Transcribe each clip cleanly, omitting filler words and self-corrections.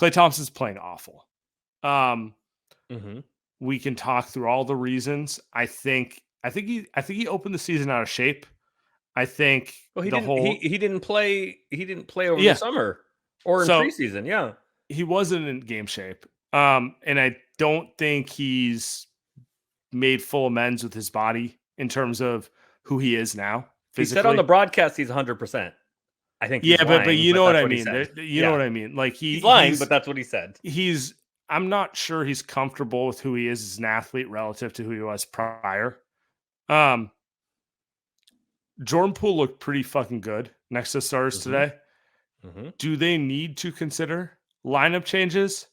Klay Thompson's playing awful. Mm-hmm. We can talk through all the reasons. I think he opened the season out of shape. I think Well, the whole he didn't play over the yeah. summer or in So preseason. Yeah. he wasn't in game shape. And I don't think he's made full amends with his body in terms of who he is now He said on the physically. broadcast he's 100%. I think he's Yeah, but lying, you but know what that's I what he mean. said. You know Yeah. what I mean. Like He's lying, but that's what he said. he's I'm not sure he's comfortable with who he is as an athlete relative to who he was prior. Jordan Poole looked pretty fucking good next to stars Mm-hmm. today. Mm-hmm. Do they need to consider lineup changes?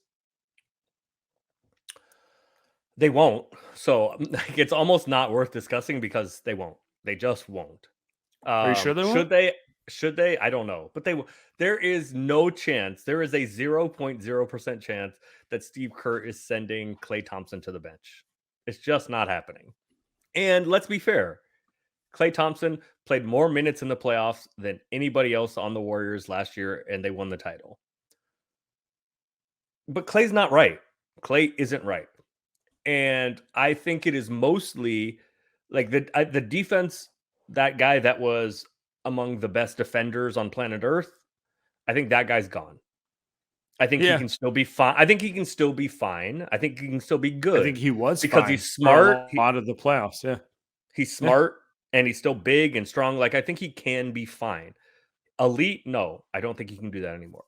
They won't. So it's almost not worth discussing because they won't. They just won't. Are you sure they Should won't? they? Should they? I don't know. But they will. There is no chance. There is a 0.0% chance that Steve Kerr is sending Klay Thompson to the bench. It's just not happening. And let's be fair. Klay Thompson played more minutes in the playoffs than anybody else on the Warriors last year, and they won the title. But Klay's not right. Klay isn't right. And I think it is mostly like the defense, that guy that was among the best defenders on planet Earth, I think that guy's gone. I think he Yeah. can still be fine. I think he can still be fine. I think he can still be good. I think he was because fine he's for smart. a lot of the playoffs. Yeah. He's Yeah. smart and he's still big and strong. Like I think he can be fine. Elite, no, I don't think he can do that anymore.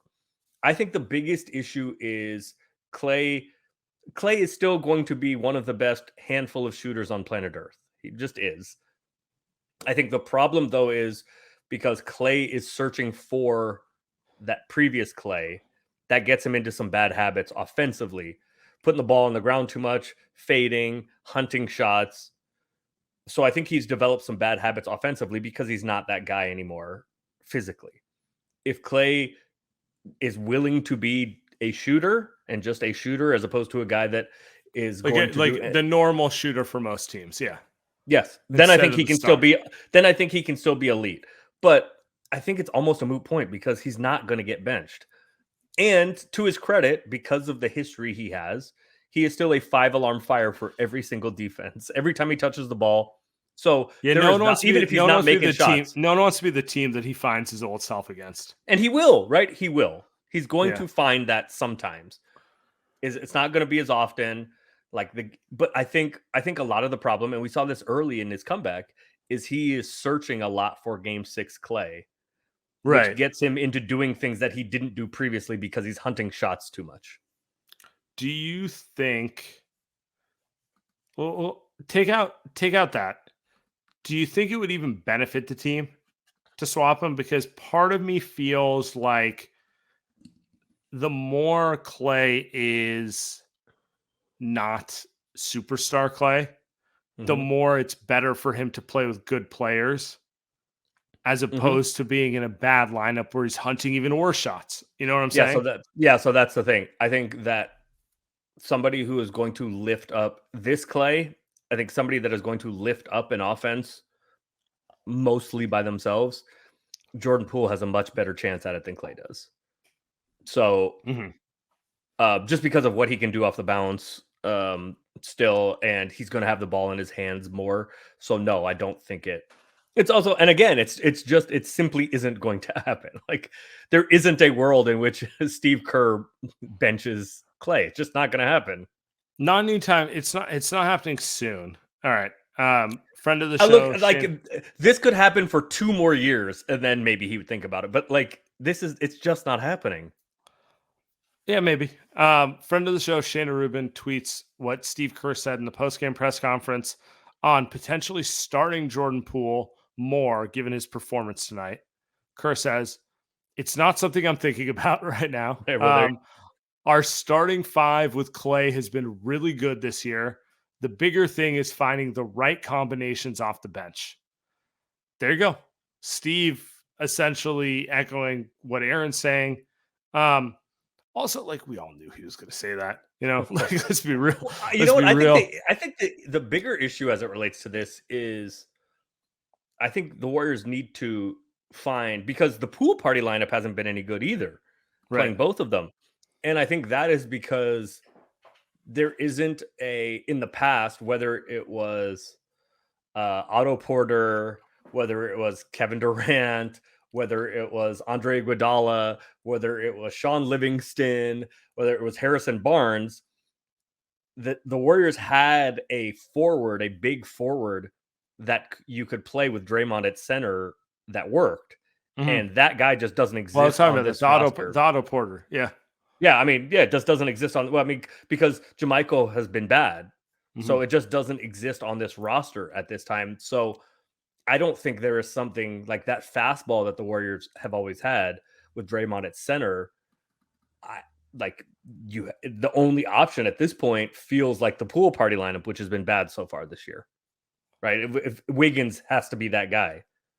I think the biggest issue is Klay. Klay is still going to be one of the best handful of shooters on planet Earth. He just is. I think the problem, though, is because Klay is searching for that previous Klay, that gets him into some bad habits offensively, putting the ball on the ground too much, fading, hunting shots. So I think he's developed some bad habits offensively because he's not that guy anymore physically. If Klay is willing to be a shooter and just a shooter as opposed to a guy that is going to do the normal shooter for most teams. Yeah. yes, then I Instead think of he the can star. still be then I think he can still be elite. But I think it's almost a moot point because he's not going to get benched. And to his credit, because of the history he is still a 5-alarm fire for every single defense. Every time he touches the ball. So Yeah, there no is one not, wants to even be, if he's no one not wants to be making the team. shots. No one wants to be the team that he finds his old self against. And he will, right? He will. He's going Yeah. to find that sometimes. It's not going to be as often. But I think a lot of the problem, and we saw this early in his comeback, is he is searching a lot for Game 6 Klay, which Right. gets him into doing things that he didn't do previously because he's hunting shots too much. Do you think? Well, take out that. Do you think it would even benefit the team to swap him? Because part of me feels like the more Klay is not superstar Klay, the Mm-hmm. more it's better for him to play with good players as Mm-hmm. opposed to being in a bad lineup where he's hunting even worse shots. You know what I'm Yeah, saying? so that's the thing. I think that somebody who is going to lift up this Klay, I think somebody that is going to lift up an offense mostly by themselves, Jordan Poole has a much better chance at it than Klay does. So just because of what he can do off the bounce still, and he's going to have the ball in his hands more. So no, I don't think it's also, and again, it simply isn't going to happen. Like there isn't a world in which Steve Kerr benches Klay. It's just not going to happen. Not anytime. It's not happening soon. All right. Friend of the I show. look like this could happen for 2 more years, and then maybe he would think about it. But like it's just not happening. Yeah, maybe. Friend of the show, Shana Rubin, tweets what Steve Kerr said in the postgame press conference on potentially starting Jordan Poole more given his performance tonight. Kerr says, "It's not something I'm thinking about right now. Our starting five with Klay has been really good this year. The bigger thing is finding the right combinations off the bench." There you go. Steve essentially echoing what Aaron's saying. Also, like we all knew he was going to say that, like, let's be real. Well, you know what? I think the bigger issue as it relates to this is I think the Warriors need to find, because the Poole party lineup hasn't been any good either, playing both of them. And I think that is because there isn't in the past, whether it was Otto Porter, whether it was Kevin Durant, whether it was Andre Iguodala, whether it was Sean Livingston, whether it was Harrison Barnes, the Warriors had a big forward that you could play with Draymond at center that worked. Mhm. And that guy just doesn't Well, I was exist talking on about this the roster. Otto Porter. Yeah. Yeah, I mean, yeah, it just doesn't exist on. Well, I mean, because Jamichael has been bad, so Mhm. it just doesn't exist on this roster at this time. So I don't think there is something like that fastball that the Warriors have always had with Draymond at center. I like the only option at this point feels like the pool party lineup, which has been bad so far this year, right? If Wiggins has to be that guy.